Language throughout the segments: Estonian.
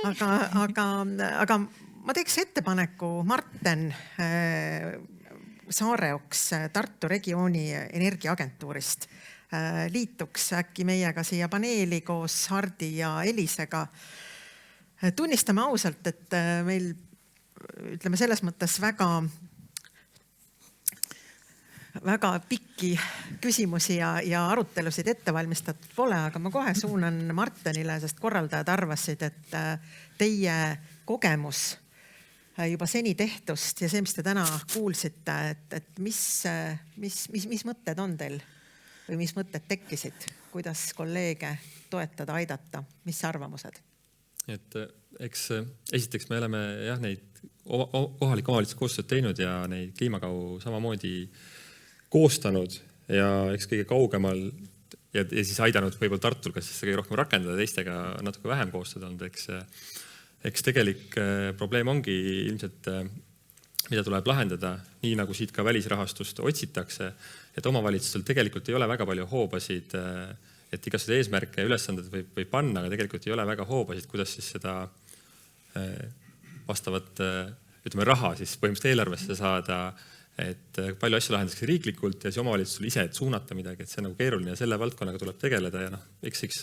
aga ma teeks ettepaneku Marten Saareoks Tartu regiooni energiaagentuurist liituks äkki meiega siia paneeli koos Hardi ja Elisega. Tunnistame ausalt, et meil ütleme selles mõttes väga pikki küsimusi ja arutelusid ette valmistatud pole, aga ma kohe suunan Martenile, sest korraldajad arvasid, et teie kogemus juba seni tehtust ja see, mis te täna kuulsite, et mis mõtted on teil või mis mõtted tekkisid, kuidas kolleege toetada, aidata, mis arvamused? Et eks esiteks me oleme neid kohaliku omavalitsuse koostööd teinud ja neid kliimakavu samamoodi koostanud ja eks kõige kaugemal ja siis aidanud võib-olla Tartul, kas siis kõige rohkem rakendada, teistega natuke vähem koostööd olnud. Eks tegelik probleem ongi ilmselt, mida tuleb lahendada, nii nagu siit ka välisrahastust otsitakse, et omavalitsustel tegelikult ei ole väga palju hoobasid, et igasuguseid eesmärke ja ülesanded võib panna, aga tegelikult ei ole väga hoobasid, kuidas siis seda vastavat raha siis põhimõtteliselt eelarvesse saada, et palju asju lahendatakse riiklikult ja siis omavalitsusel ise, et suunata midagi, et see on nagu keeruline ja selle valdkonnaga tuleb tegeleda ja eks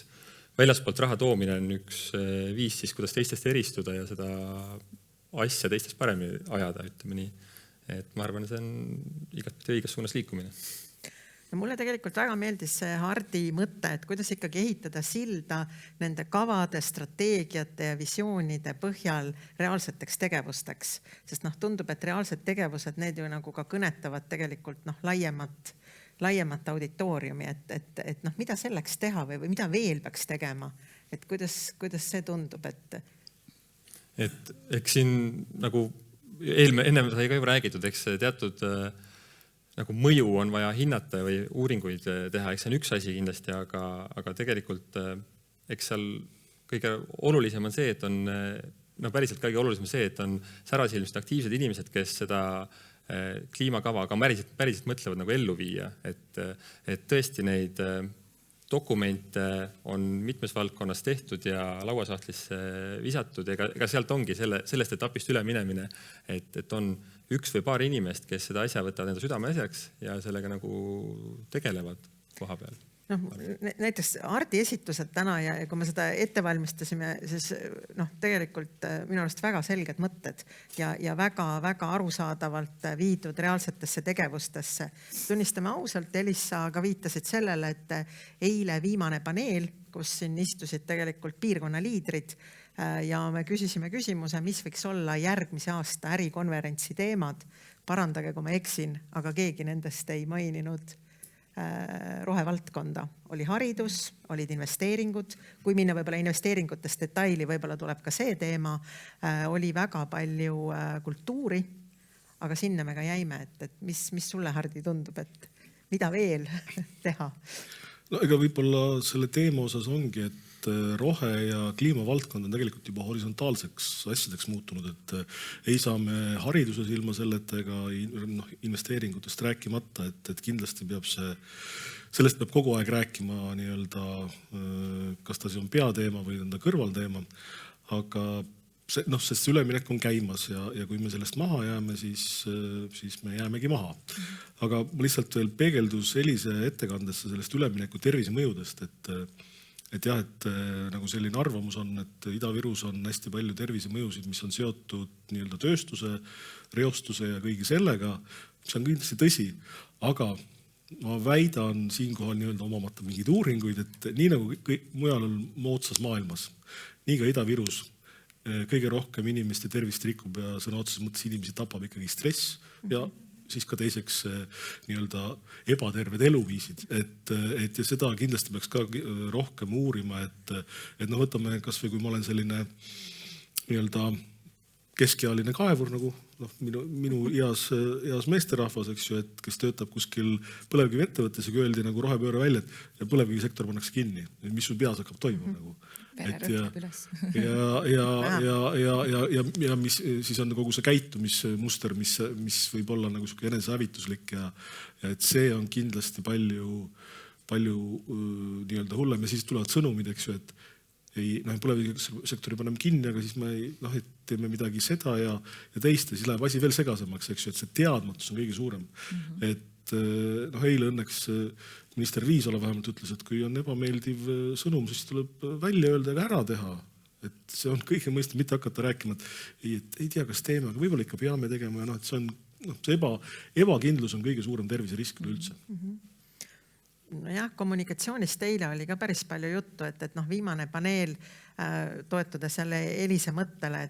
väljaspoolt raha toomine on üks viis siis, kuidas teistest eristuda ja seda asja teistest paremini ajada, ütleme nii. Et ma arvan, see on igatpidi õiges suunas liikumine. Ja mulle tegelikult väga meeldis see Hardi mõte, et kuidas ikkagi ehitada silda nende kavade, strateegiate ja visioonide põhjal reaalseteks tegevusteks. Sest tundub, et reaalsed tegevused, need ju nagu ka kõnetavad tegelikult laiemat auditooriumi, et mida selleks teha või mida veel peaks tegema, et kuidas see tundub, et eks siin nagu enne sai ka juba räägitud, eks teatud nagu mõju on vaja hinnata või uuringuid teha, eks see on üks asi kindlasti, aga tegelikult eks seal kõige olulisem on see, et on päriselt kõige olulisem see, et on särasilmselt aktiivsed inimesed, kes seda kliimakava ka päriselt mõtlevad nagu ellu viia, et tõesti neid dokumente on mitmes valdkonnas tehtud ja lauasahtlisse visatud ja ka sealt ongi sellest etapist üle minemine, et on üks või paar inimest, kes seda asja võtavad enda südame asjaks ja sellega nagu tegelevad koha peal. Näiteks Hardi esitused täna ja kui me seda ette valmistasime, siis tegelikult minu arust väga selged mõtted ja väga arusaadavalt viidud reaalsetesse tegevustesse. Tunnistame ausalt, Elissa ka viitasid sellele, et eile viimane paneel, kus siin istusid tegelikult piirkonna liidrid ja me küsisime küsimuse, mis võiks olla järgmise aasta ärikonverentsi teemad. Parandage, kui ma eksin, aga keegi nendest ei maininud rohevaldkonda. Oli haridus, olid investeeringud, kui minna võib-olla investeeringutest detaili, võib-olla tuleb ka see teema, oli väga palju kultuuri, aga sinna me ka jäime, et mis sulle, Hardi, tundub, et mida veel teha? Ega võib-olla selle teema osas ongi, et rohe ja kliimavaldkond on tegelikult juba horisontaalseks asjadeks muutunud, et ei saa me hariduses ilma selleta ega investeeringutest rääkimata, et kindlasti peab sellest peab kogu aeg rääkima nii-öelda, kas ta on peateema või on ta kõrvalteema, aga sest üleminek on käimas ja kui me sellest maha jääme, siis me jäämegi maha. Aga lihtsalt veel peegeldus Elise ettekandesse sellest ülemineku tervisemõjudest, et nagu selline arvamus on, et Ida-Virus on hästi palju tervisemõjusid, mis on seotud nii-öelda tööstuse, reostuse ja kõigi sellega. See on kindlasti tõsi, aga ma väidan siinkohal nii-öelda omamata mingeid uuringuid, et nii nagu mujal on moodsas maailmas, nii ka Ida-Virus kõige rohkem inimeste tervist rikub ja sõna otseses mõttes inimesi tapab ikkagi stress ja siis ka teiseks nii-öelda ebaterved eluviisid. Et ja seda kindlasti peaks ka rohkem uurima, et võtame kas või kui ma olen selline nii-öelda keskealine kaevur, nagu minu eas meesterahvas, eks ju, et kes töötab kuskil põlevkivi ettevõttes ja kui öeldi nagu rohepööre välja, et põlevkivisektor pannakse kinni. Mis sul peas hakkab toimuma nagu? Ja mis siis on kogu see käitumismuster, mis võib olla nagu enesehävituslik ja et see on kindlasti palju nii-öelda hullem ja siis tulevad sõnumid, eks ju, põlevkivisektori paneme kinni, aga siis me teeme midagi seda ja teist ja siis läheb asi veel segasemaks, eks ju, et see teadmatus on kõige suurem. Et eile õnneks minister Riisalo vähemalt ütles, et kui on ebameeldiv sõnum, siis tuleb välja öelda ja ära teha. Et see on kõige mõistlik, mitte hakata rääkima, et ei tea, kas teeme, aga võib-olla ikka peame tegema ja et see on, see ebakindlus on kõige suurem terviserisk üldse. Nojah, kommunikatsioonist eile oli ka päris palju juttu, et viimane paneel toetudes jälle Elise mõttele,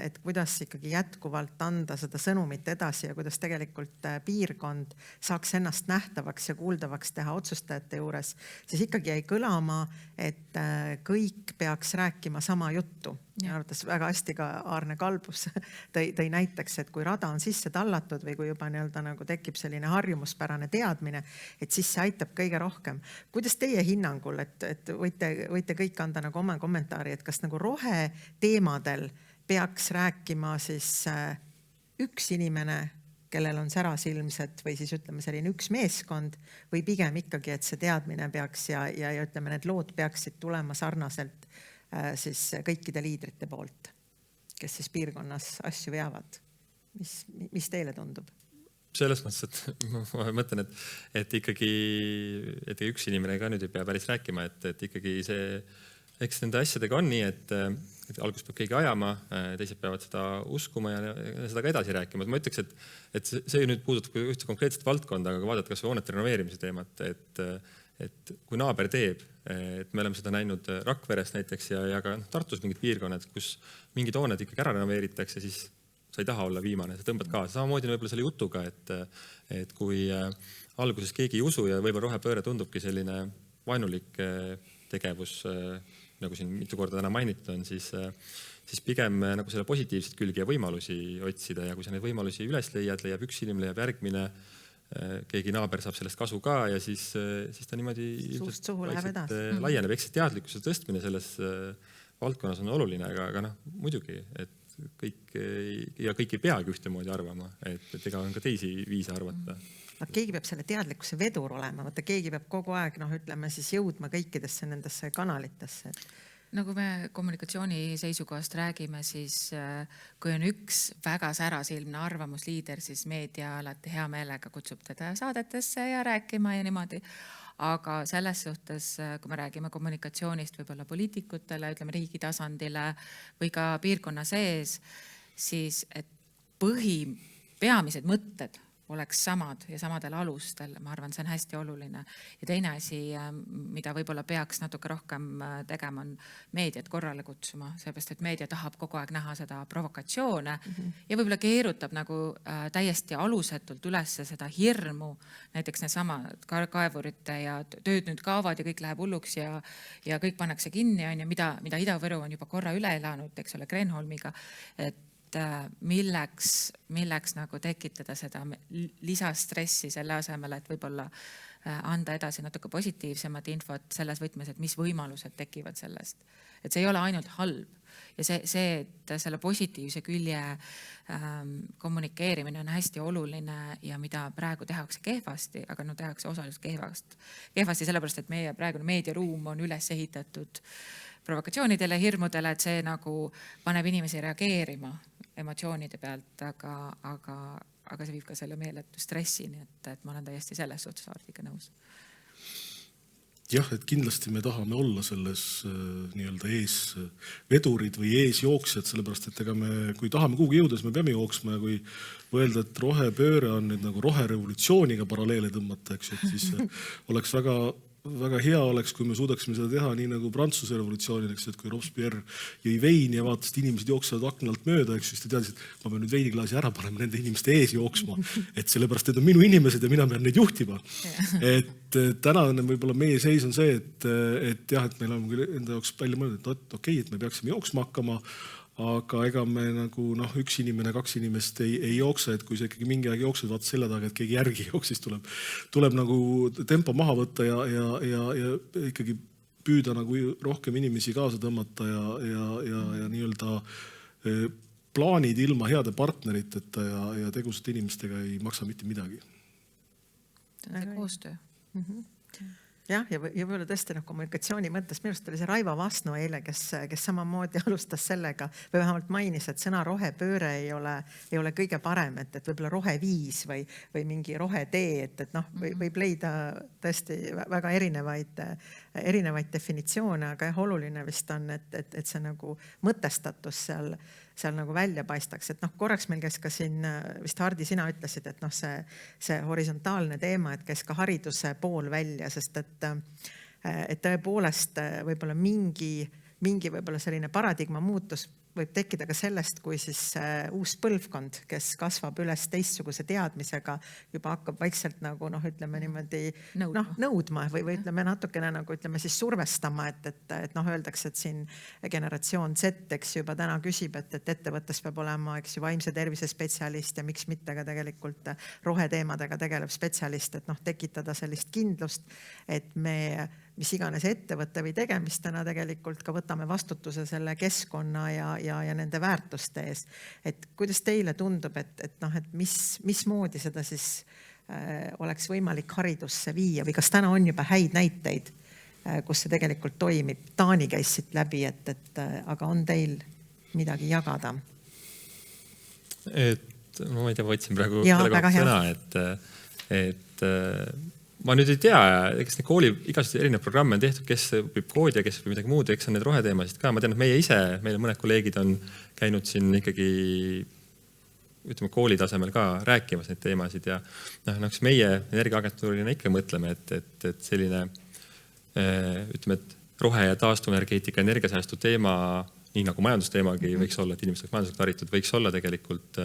et kuidas ikkagi jätkuvalt anda seda sõnumit edasi ja kuidas tegelikult piirkond saaks ennast nähtavaks ja kuuldavaks teha otsustajate juures, siis ikkagi jäi kõlama, et kõik peaks rääkima sama juttu. Ja arvates väga hästi ka Aarne Kalbus tõi näiteks, et kui rada on sisse tallatud või kui juba nagu tekib selline harjumuspärane teadmine, et siis see aitab kõige rohkem. Kuidas teie hinnangul, et võite kõik anda nagu oma kommentaari, et kas nagu rohe teemadel peaks rääkima siis üks inimene, kellel on särasilmsed või siis ütleme selline üks meeskond või pigem ikkagi, et see teadmine peaks ja ütleme, need lood peaksid tulema sarnaselt siis kõikide liidrite poolt, kes siis piirkonnas asju veavad. Mis teile tundub? Selles mõttes, et ma mõtlen, et ikkagi üks inimene ka nüüd ei pea päris rääkima, et ikkagi see, eks nende asjadega on nii, et alguses peab keegi ajama, teised peavad seda uskuma ja seda ka edasi rääkima. Ma ütleks, et see nüüd puudutab ühte konkreetset valdkonda, aga vaadata kas või hoonete renoveerimise teemat, et kui naaber teeb, et me oleme seda näinud Rakveres näiteks ja ka Tartus mingid piirkonnad, kus mingid hooned ikkagi ära renoveeritakse, siis sa ei taha olla viimane, sa tõmbad kaasa. Samamoodi võib-olla selle jutuga, et kui alguses keegi ei usu ja võib-olla rohepööre tundubki selline vaenulik tegevus, nagu siin mitu korda täna mainitud on, siis pigem nagu selle positiivseid külgi ja võimalusi otsida ja kui sa neid võimalusi üles leiab üks inimene, leiab järgmine, keegi naaber saab sellest kasu ka ja siis ta niimoodi laieneb. Eks see teadlikkuse tõstmine selles valdkonnas on oluline, aga muidugi, et kõik ei peagi ühtemoodi arvama, et ega on ka teisi viise arvata. Keegi peab selle teadlikkuse vedur olema, keegi peab kogu aeg ütleme siis jõudma kõikidesse nendesse kanalitesse. Nagu me kommunikatsiooni seisukohast räägime, siis kui on üks väga särasilmne arvamusliider, siis meedia alati hea meelega kutsub teda saadetesse ja rääkima ja niimoodi. Aga selles suhtes, kui me räägime kommunikatsioonist võib-olla poliitikutele, ütleme riigi tasandile või ka piirkonna sees, siis et peamised mõtted oleks samad ja samadel alustel, ma arvan, see on hästi oluline. Ja teine asi, mida võib-olla peaks natuke rohkem tegema, on meediat korrale kutsuma, seepärast, et meedia tahab kogu aeg näha seda provokatsioone ja võib-olla keerutab nagu täiesti alusetult üles seda hirmu, näiteks needsamad kaevurite ja tööd nüüd kaovad ja kõik läheb hulluks ja kõik pannakse kinni, mida Ida-Võru on juba korra üle elanud, eks ole, Kreenholmiga, et milleks nagu tekitada seda lisastressi selle asemel, et võib-olla anda edasi natuke positiivsemat infot selles võtmes, et mis võimalused tekivad sellest. Et see ei ole ainult halb ja see, et selle positiivse külje kommunikeerimine on hästi oluline ja mida praegu tehakse kehvasti, aga tehakse osaliselt kehvasti sellepärast, et meie praegune meediaruum on üles ehitatud provokatsioonidele, hirmudele, et see nagu paneb inimesi reageerima emotsioonide pealt, aga see viib ka selle meeletu stressini, et ma olen täiesti selles suhtes Hardiga nõus. Jah, et kindlasti me tahame olla selles nii-öelda eesvedurid või eesjooksjad, sellepärast, et ega me, kui tahame kuhugi jõuda, siis me peame jooksma ja kui öelda, et rohepööre on nüüd nagu roherevolutsiooniga paralleele tõmmata, eks, et siis oleks väga hea oleks, kui me suudaksime seda teha nii nagu Prantsuse revolutsioonil, eks, et kui Robespierre jõi veini ja vaatas, et inimesed jooksevad aknalt mööda, eks, siis ta teadis, et ma pean nüüd veiniklaasi ära panema nende inimeste ees jooksma, et sellepärast, et on minu inimesed ja mina pean neid juhtima. Et tänane võib-olla meie seis on see, et jah, et meil on enda jaoks palju mõelda, et okei, et me peaksime jooksma hakkama, aga ega me nagu üks inimene, kaks inimest ei jookse, et kui sa ikkagi mingi aeg jooksed, vaata selle taga, et keegi järgi jooksis, tuleb nagu tempo maha võtta ja ikkagi püüda nagu rohkem inimesi kaasa tõmmata ja nii-öelda plaanid ilma heade partneriteta ja tegusate inimestega ei maksa mitte midagi. See on koostöö. jah, ja võib-olla tõesti kommunikatsiooni mõttes, minu arust oli see Raivo Vasno eile, kes samamoodi alustas sellega või vähemalt mainis, et sõna rohepööre ei ole kõige parem, et võib-olla roheviis või mingi rohetee, et võib leida tõesti väga erinevaid definitsioone, aga jah, oluline vist on, et see nagu mõtestatus seal nagu välja paistaks, et korraks meil käis ka siin, vist Hardi, sina ütlesid, et see horisontaalne teema, et käis ka hariduse pool välja, sest et tõepoolest võib-olla mingi võib-olla selline paradigma muutus võib tekkida ka sellest, kui siis uus põlvkond, kes kasvab üles teistsuguse teadmisega, juba hakkab vaikselt nagu ütleme niimoodi nõudma või ütleme natukene nagu ütleme siis survestama, et öeldakse, et siin generatsioon Z, eks juba täna küsib, et ettevõttes peab olema, eks ju, vaimse tervise spetsialist ja miks mitte ka tegelikult roheteemadega tegelev spetsialist, et tekitada sellist kindlust, et me mis iganes ettevõtte või tegemistena tegelikult ka võtame vastutuse selle keskkonna ja nende väärtuste ees. Et kuidas teile tundub, et mismoodi seda siis oleks võimalik haridusse viia või kas täna on juba häid näiteid, kus see tegelikult toimib? Taani käis siit läbi, aga on teil midagi jagada? Ma ei tea, võtsin praegu selle kohta sõna, et ma nüüd ei tea, eks need kooli igasuguseid erinevaid programme on tehtud, kes õpib koodi ja kes õpib midagi muud, eks on need roheteemasid ka. Ma tean, et meil mõned kolleegid on käinud siin ikkagi ütleme kooli tasemel ka rääkimas neid teemasid ja eks meie energiaagentuurina ikka mõtleme, et selline ütleme, et rohe- ja taastuvenergeetika energiasäästu teema, nii nagu majandusteemagi võiks olla, et inimesed majanduslikult haritud, võiks olla tegelikult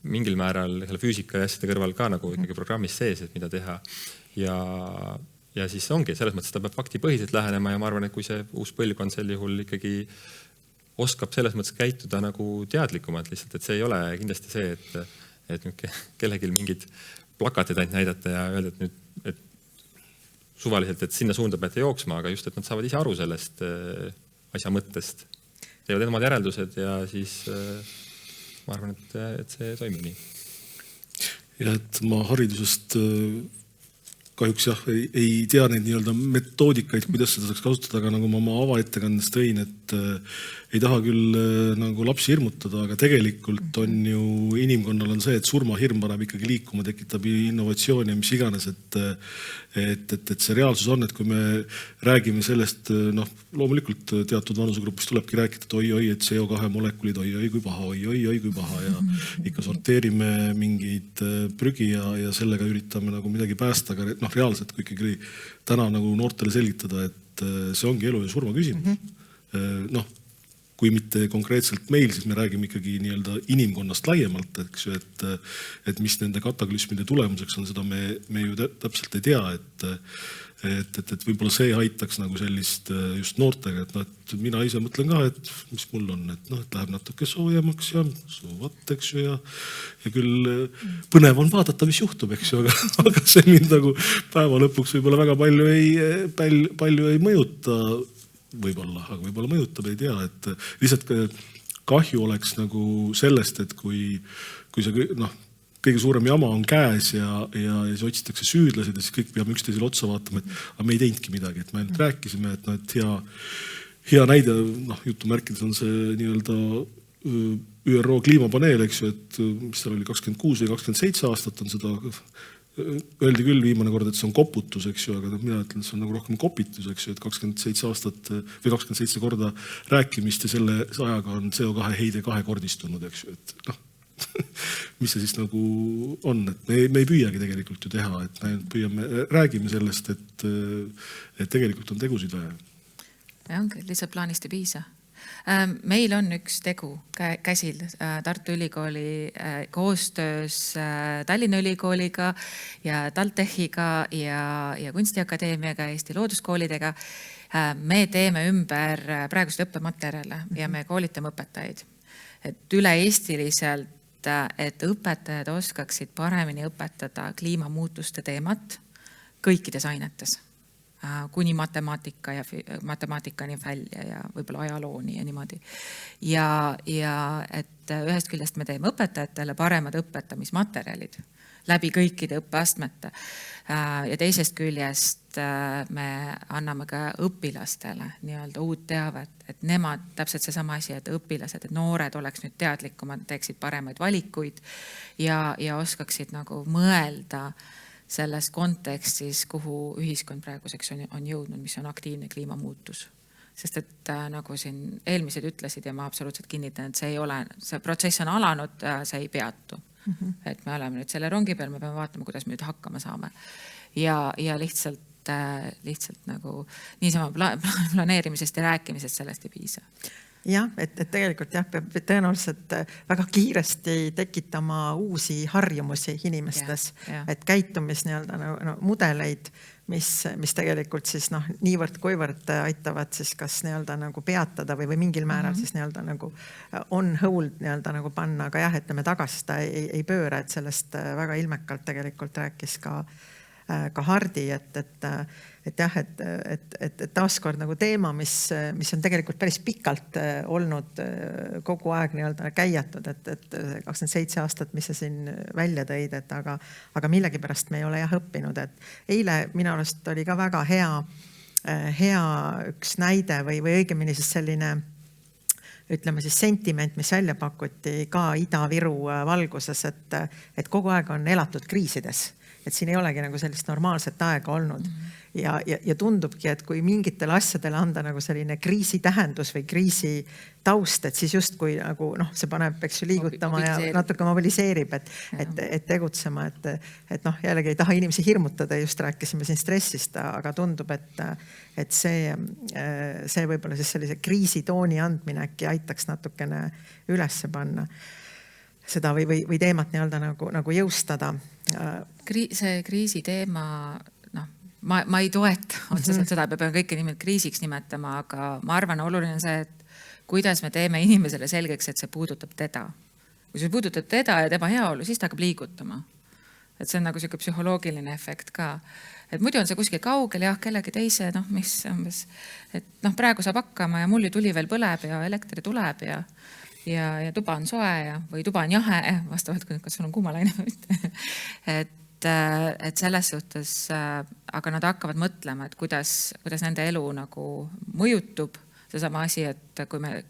mingil määral selle füüsika ja asjade kõrval ka nagu ikkagi programmis sees, et mida teha. Ja siis ongi, selles mõttes ta peab faktipõhiselt lähenema ja ma arvan, et kui see uus põlvkond sel juhul ikkagi oskab selles mõttes käituda nagu teadlikumalt lihtsalt, et see ei ole kindlasti see, et kellelgi mingid plakatid ainult näidata ja öelda, et nüüd et suvaliselt, et sinna suunda peate jooksma, aga just, et nad saavad ise aru sellest asja mõttest. Teevad omad järeldused ja siis ma arvan, et see toimib nii. Ja et ma haridusest kahjuks jah, ei tea neid nii-öelda metoodikaid, kuidas seda saaks kasutada, aga nagu ma oma avaettekandes tõin, et ei taha küll nagu lapsi hirmutada, aga tegelikult on ju inimkonnal on see, et surmahirm paneb ikkagi liikuma, tekitab innovatsiooni ja mis iganes, et see reaalsus on, et kui me räägime sellest, loomulikult teatud vanusegrupis tulebki rääkida, et oi, et CO2 molekulid, oi, kui paha, oi, kui paha ja ikka sorteerime mingeid prügi ja sellega üritame nagu midagi päästa, aga reaalselt, kui ikkagi täna nagu noortele selgitada, et see ongi elu ja surma küsimus. Kui mitte konkreetselt meil, siis me räägime ikkagi nii-öelda inimkonnast laiemalt, eks ju, et mis nende kataklüsmide tulemuseks on, seda me ju täpselt ei tea, et võib-olla see aitaks nagu sellist just noortega, et mina ise mõtlen ka, et mis mul on, et läheb natuke soojemaks ja soovat, eks ju, ja küll põnev on vaadata, mis juhtub, eks ju, aga see mind nagu päeva lõpuks võib-olla väga palju ei mõjuta, aga võib-olla mõjutab, ei tea, et lihtsalt kahju oleks nagu sellest, et kui see kõige suurem jama on käes ja siis otsitakse süüdlased ja siis kõik peame üksteisele otsa vaatama, et me ei teinudki midagi, et me ainult rääkisime, et hea näide, jutumärkides on see nii-öelda ÜRO kliimapaneel, eks ju, et mis seal oli 26 või 27 aastat on seda öeldi küll viimane kord, et see on koputus, eks ju, aga mina ütlen, et see on nagu rohkem kopitus, eks ju, et 27 aastat või 27 korda rääkimist ja selle ajaga on CO2 heide kahekordistunud, eks ju, et mis see siis nagu on, et me ei püüagi tegelikult ju teha, et me räägime sellest, et tegelikult on tegusid vaja. Ja ongi, lihtsalt plaanist ei piisa. Meil on üks tegu käsil Tartu Ülikooli koostöös Tallinna Ülikooliga ja TalTechiga ja Kunstiakadeemiaga, Eesti looduskoolidega. Me teeme ümber praegust õppematerjale ja me koolitame õpetajaid. Et üle-eestiliselt, et õpetajad oskaksid paremini õpetada kliimamuutuste teemat kõikides ainetes. Kuni matemaatikani välja ja võib-olla ajalooni ja niimoodi. Ja et ühest küljest me teeme õpetajatele paremad õpetamismaterjalid läbi kõikide õppeastmete. Ja teisest küljest me anname ka õpilastele nii-öelda uut teavet, et nemad, täpselt seesama asi, et õpilased, et noored oleks nüüd teadlikumad, teeksid paremaid valikuid ja oskaksid nagu mõelda selles kontekstis, kuhu ühiskond praeguseks on jõudnud, mis on aktiivne kliimamuutus. Sest et nagu siin eelmised ütlesid ja ma absoluutselt kinnitan, et see protsess on alanud, see ei peatu. Et me oleme nüüd selle rongi peal, me peame vaatama, kuidas me nüüd hakkama saame. Ja lihtsalt nagu niisama planeerimisest ja rääkimisest sellest ei piisa. Jah, et tegelikult peab tõenäoliselt väga kiiresti tekitama uusi harjumusi inimestes, et käitumis mudeleid, mis tegelikult siis niivõrd kuivõrd aitavad siis kas nagu peatada või mingil määral siis nagu on hold nagu panna, aga jah, et me tagasi seda ei pööra, et sellest väga ilmekalt tegelikult rääkis ka Hardi, et jah, et taaskord nagu teema, mis on tegelikult päris pikalt olnud kogu aeg käijatud, et 27 aastat, mis sa siin välja tõid, aga millegipärast me ei ole jah õppinud, et eile minu arust oli ka väga hea üks näide või õigemini siis selline ütleme siis sentiment, mis välja pakuti ka Ida-Viru valguses, et kogu aeg on elatud kriisides. Et siin ei olegi nagu sellist normaalset aega olnud. Ja tundubki, et kui mingitele asjadele anda nagu selline kriisi tähendus või kriisi taust, et siis just kui nagu see paneb liigutama ja natuke mobiliseerib, et tegutsema, et jällegi ei taha inimesi hirmutada, just rääkisime siin stressist, aga tundub, et see võib-olla siis sellise kriisitooni andmine äkki aitaks natukene ülesse panna seda või teemat nagu jõustada. See kriisi teema, ma ei toeta otseselt seda, peame kõike nimelt kriisiks nimetama, aga ma arvan, oluline on see, et kuidas me teeme inimesele selgeks, et see puudutab teda. Kui see puudutab teda ja tema heaolu, siis ta hakkab liigutama. Et see on nagu selline psühholoogiline efekt ka. Et muidu on see kuskil kaugel, jah, kellegi teise, mis umbes, et praegu saab hakkama ja mulli tuli veel põleb ja elektri tuleb ja tuba on soe või tuba on jahe, vastavalt, kui sul on kuumalaine või mitte. Et selles suhtes, aga nad hakkavad mõtlema, et kuidas nende elu nagu mõjutub. Seesama asi, et kui me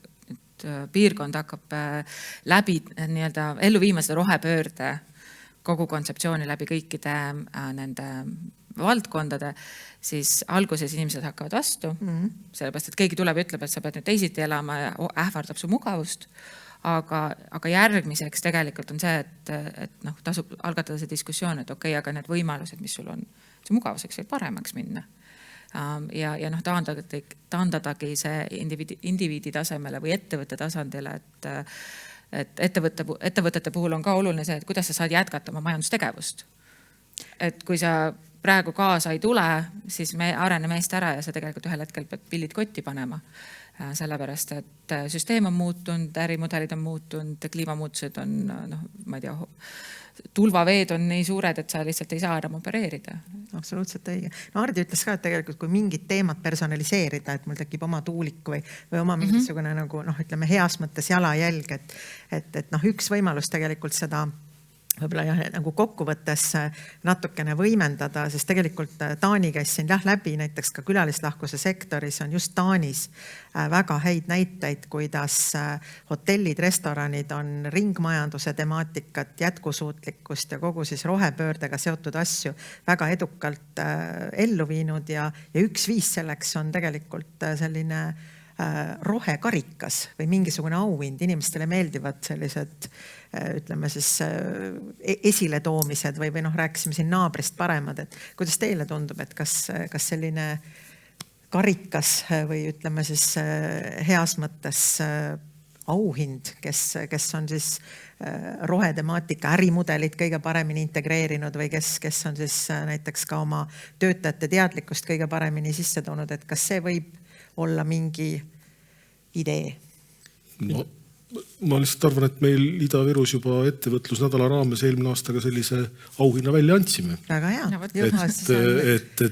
piirkond hakkab läbi nii-öelda ellu viima seda rohepöörde kogu kontseptsiooni läbi kõikide nende valdkondade, siis alguses inimesed hakkavad vastu, sellepärast, et keegi tuleb ja ütleb, et sa pead nüüd teisiti elama ja ähvardab su mugavust. Aga järgmiseks tegelikult on see, et tasub algatada see diskussioon, et okei, aga need võimalused, mis sul on, see mugavuseks võib paremaks minna. Ja taandadagi see indiviidi tasemele või ettevõtte tasandile, et ettevõtete puhul on ka oluline see, et kuidas sa saad jätkata oma majandustegevust. Et kui sa praegu kaasa ei tule, siis me arene meest ära ja sa tegelikult ühel hetkel pead pillid kotti panema. Sellepärast, et süsteem on muutunud, ärimudelid on muutunud, kliimamuutused on, ma ei tea, tulvaveed on nii suured, et sa lihtsalt ei saa enam opereerida. Absoluutselt õige. Hardi ütles ka, et tegelikult kui mingid teemad personaliseerida, et mul tekib oma tuulik või oma mingisugune nagu, ütleme heas mõttes jalajälg, et üks võimalus tegelikult seda võib-olla nagu kokkuvõttes natukene võimendada, sest tegelikult Taani käis siin läbi, näiteks ka külalislahkuse sektoris on just Taanis väga häid näiteid, kuidas hotellid, restoranid on ringmajanduse temaatikat, jätkusuutlikkust ja kogu siis rohepöördega seotud asju väga edukalt ellu viinud ja üks viis selleks on tegelikult selline rohekarikas või mingisugune auhind. Inimestele meeldivad sellised, ütleme siis, esiletoomised või rääkisime siin naabrist paremad. Et kuidas teile tundub, et kas selline karikas või ütleme siis heas mõttes auhind, kes on siis rohetemaatika ärimudelid kõige paremini integreerinud või kes on siis näiteks ka oma töötajate teadlikkust kõige paremini sisse toonud, et kas see võib olla mingi idee? Ma lihtsalt arvan, et meil Ida-Virus juba ettevõtlusnädala raames eelmine aastaga sellise auhinna välja andsime. Väga hea. Et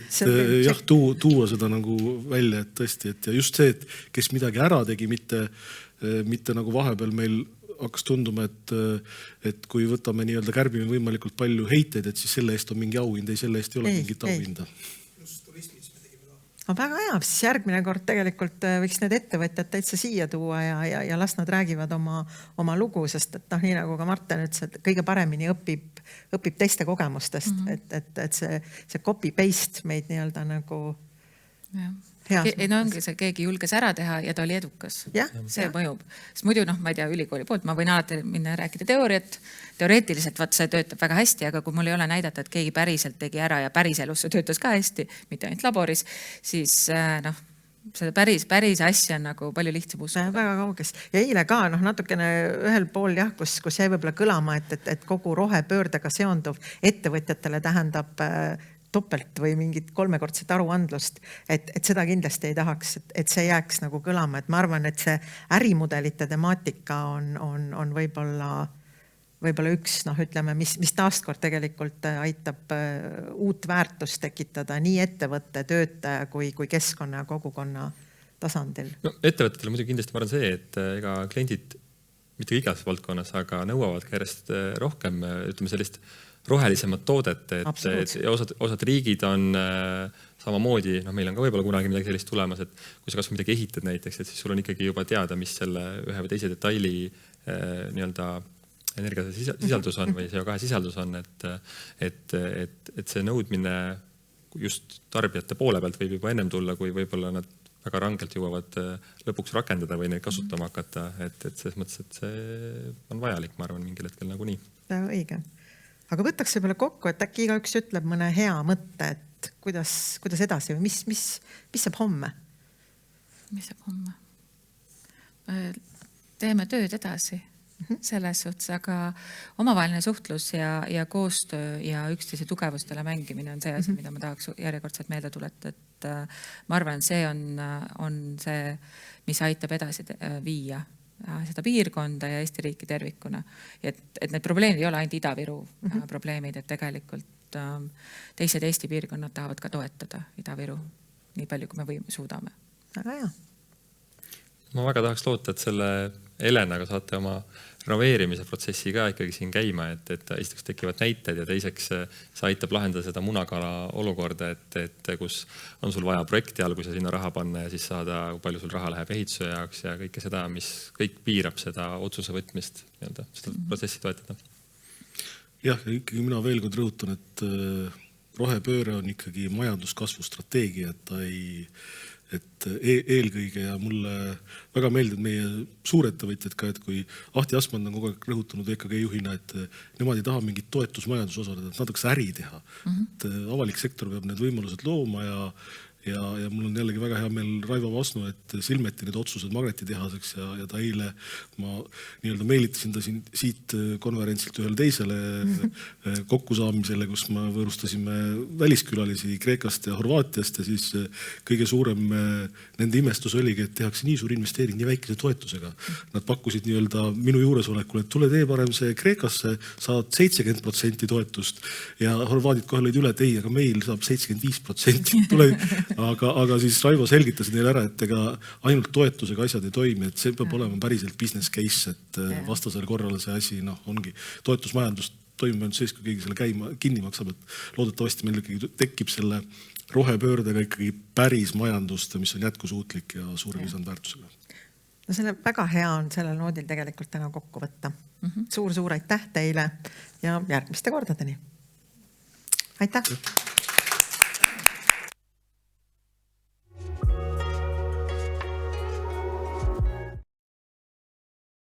jah, tuua seda nagu välja, et tõesti, et ja just see, et kes midagi ära tegi, mitte nagu vahepeal meil hakkas tunduma, et kui võtame nii-öelda kärbime võimalikult palju heiteid, et siis selle eest on mingi auhind, ei selle eest ei ole mingit auhinda. No väga hea, siis järgmine kord tegelikult võiks need ettevõtjad täitsa siia tuua ja las nad räägivad oma lugu, sest et nii nagu ka Marten ütles, et kõige paremini õpib teiste kogemustest, et see copy-paste meid nii-öelda nagu no ongi see, keegi julges ära teha ja ta oli edukas. See mõjub. Sest muidu, ma ei tea, ülikooli poolt, ma võin alati minna rääkida teooriat. Teoreetiliselt see töötab väga hästi, aga kui mul ei ole näidata, et keegi päriselt tegi ära ja päris elus see töötas ka hästi, mitte ainult laboris, siis seda päris asja on nagu palju lihtsam uskuda. Väga kauges. Ja eile ka natukene ühel pool kus jäi võib-olla kõlama, et kogu rohepöördega seonduv ettevõtjatele tähendab topelt või mingit 3-kordset aruandlust, et seda kindlasti ei tahaks, et see jääks nagu kõlama, et ma arvan, et see ärimudelite temaatika on võib-olla üks, ütleme, mis taastkord tegelikult aitab uut väärtust tekitada nii ettevõtte, töötaja kui keskkonna ja kogukonna tasandil. No, ettevõtetele muidugi kindlasti ma arvan see, et ega kliendid mitte igas valdkonnas, aga nõuavad ka järjest rohkem, ütleme sellist rohelisemat toodet, et osad riigid on samamoodi, meil on ka võib-olla kunagi midagi sellist tulemas, et kui sa kas midagi ehitad näiteks, et siis sul on ikkagi juba teada, mis selle ühe või teise detaili nii-öelda energiasisaldus on või CO2 sisaldus on, et see nõudmine just tarbijate poole pealt võib juba ennem tulla, kui võib-olla nad väga rangelt jõuavad lõpuks rakendada või neid kasutama hakata, et selles mõttes, et see on vajalik, ma arvan, mingil hetkel nagunii. Õige. Aga võtaks võib-olla kokku, et äkki igaüks ütleb mõne hea mõtte, et kuidas edasi või mis saab homme? Mis saab homme? Teeme tööd edasi selles suhtes, aga omavaheline suhtlus ja koostöö ja üksteise tugevustele mängimine on see asi, mida ma tahaks järjekordselt meelde tuletada, et ma arvan, see on see, mis aitab edasi viia seda piirkonda ja Eesti riiki tervikuna. Et need probleemid ei ole ainult Ida-Viru probleemid, et tegelikult teised Eesti piirkonnad tahavad ka toetada Ida-Viru nii palju, kui me suudame. Väga hea. Ma väga tahaks loota, et selle Helenaga saate oma renoveerimise protsessi ka ikkagi siin käima, et esiteks tekivad näited ja teiseks see aitab lahendada seda munakala olukorda, et kus on sul vaja projekti alguse sinna raha panna ja siis saada, kui palju sul raha läheb ehituse jaoks ja kõike seda, mis kõik piirab seda otsuse võtmist, seda protsessi toetada. Jah, ikkagi mina veel kord rõhutan, et rohepööre on ikkagi majanduskasvu strateegia, et eelkõige ja mulle väga meeldib meie suurettevõtjad ka, et kui Ahti Asmand on kogu aeg rõhutanud EKG juhina, et nemad ei taha mingit toetusmajandus osaleda, et nad tahaks äri teha. Et avalik sektor peab need võimalused looma ja mul on jällegi väga hea meel Raivo Vasno, et silmeti need otsused magnetitehaseks ja ta eile ma nii-öelda meelitasin ta siit konverentsilt ühele teisele kokkusaamisele, kus ma võõrustasime väliskülalisi Kreekast ja Horvaatiast ja siis kõige suurem nende imestus oligi, et tehakse nii suur investeering nii väikese toetusega. Nad pakkusid nii-öelda minu juuresolekul, et tule tee parem see Kreekasse, saad 70% toetust ja Horvaadid kohe lõid üle, et ei, aga meil saab 75%. Tule aga siis Raivo selgitas neile ära, et ega ainult toetusega asjad ei toimi, et see peab olema päriselt business case, et vastasel korral see asi ongi toetusmajandus toimib ainult siis, kui keegi selle kinni maksab, et loodetavasti meil ikkagi tekib selle rohepöördega ikkagi päris majandust, mis on jätkusuutlik ja suure lisandväärtusega. No selle väga hea on sellel noodil tegelikult täna kokku võtta. Suur aitäh teile ja järgmiste kordadeni. Aitäh!